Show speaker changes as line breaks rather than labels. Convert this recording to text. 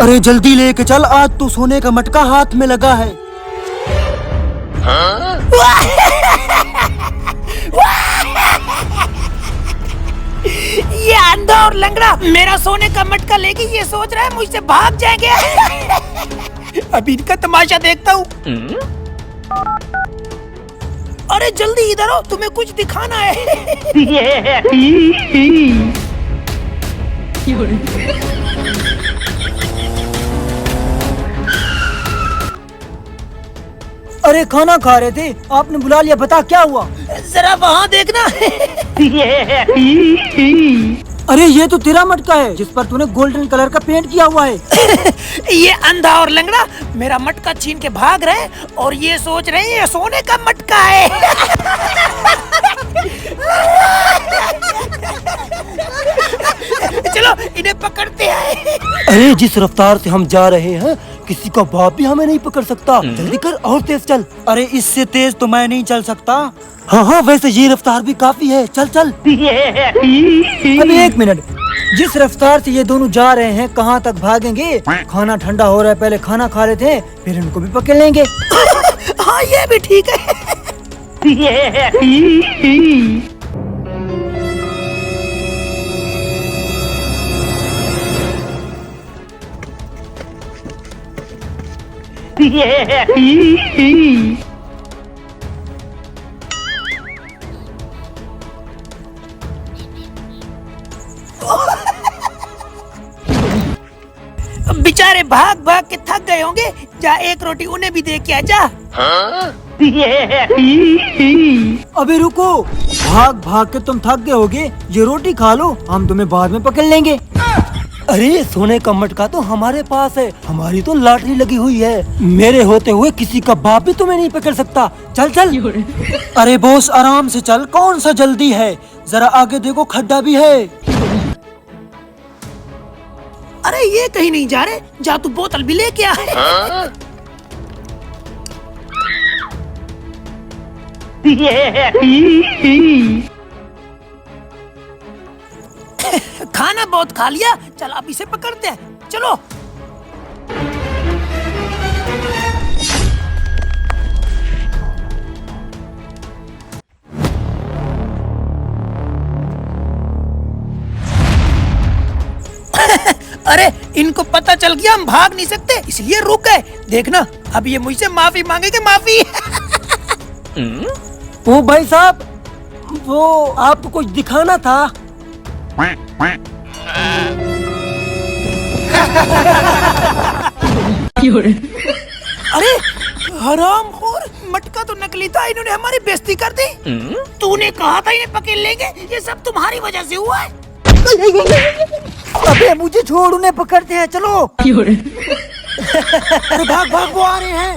अरे जल्दी लेके चल, आज तो सोने का मटका हाथ में लगा है।
ये अंधा और लंगड़ा मेरा सोने का मटका लेके ये सोच रहा है मुझसे भाग जाएंगे। अभी इनका तमाशा देखता हूँ। अरे जल्दी इधर आओ, तुम्हें कुछ दिखाना है।
अरे खाना खा रहे थे, आपने बुला लिया, बता क्या हुआ?
जरा वहाँ देखना।
अरे ये तो तेरा मटका है जिस पर तूने गोल्डन कलर का पेंट किया हुआ है।
ये अंधा और लंगड़ा मेरा मटका छीन के भाग रहे हैं और ये सोच रहे हैं ये सोने का मटका है। चलो इन्हें पकड़ते हैं।
अरे जिस रफ्तार से हम जा रहे हैं किसी का बाप भी हमें नहीं पकड़ सकता। जल्दी कर और तेज चल। अरे इससे तेज तो मैं नहीं चल सकता। हाँ हाँ, वैसे ये रफ्तार भी काफी है, चल चल। अभी एक मिनट, जिस रफ्तार से ये दोनों जा रहे हैं कहाँ तक भागेंगे? खाना ठंडा हो रहा है, पहले खाना खा लेते हैं फिर इनको भी पकड़ लेंगे।
हाँ ये भी ठीक है। बेचारे भाग भाग के थक गए होंगे, जा एक रोटी उन्हें भी दे के आ जा।
अबे रुको, भाग भाग के तुम थक गए होगे, ये रोटी खा लो, हम तुम्हें बाद में पकड़ लेंगे। अरे सोने का मटका तो हमारे पास है, हमारी तो लॉटरी लगी हुई है। मेरे होते हुए किसी का बाप भी तुम्हें नहीं पकड़ सकता। चल चल। अरे बॉस आराम से चल, कौन सा जल्दी है, जरा आगे देखो खड्डा भी है।
अरे ये कहीं नहीं जा रहे, जा तू बोतल भी लेके आ। खाना बहुत खा लिया, चल अब इसे पकड़ते हैं, चलो। अरे इनको पता चल गया हम भाग नहीं सकते, इसलिए रुक गए। देखना अब ये मुझसे माफी मांगेंगे, माफी।
ओ भाई साहब, वो आपको कुछ दिखाना था।
अरे हरामखोर, मटका तो नकली था, इन्होंने हमारी बेइज्जती कर दी। तूने कहा था इन्हें पकड़ लेंगे, ये सब तुम्हारी वजह से हुआ है।
अबे मुझे छोड़, उन्हें पकड़ते हैं, चलो। अरे भाग भाग, वो आ रहे हैं।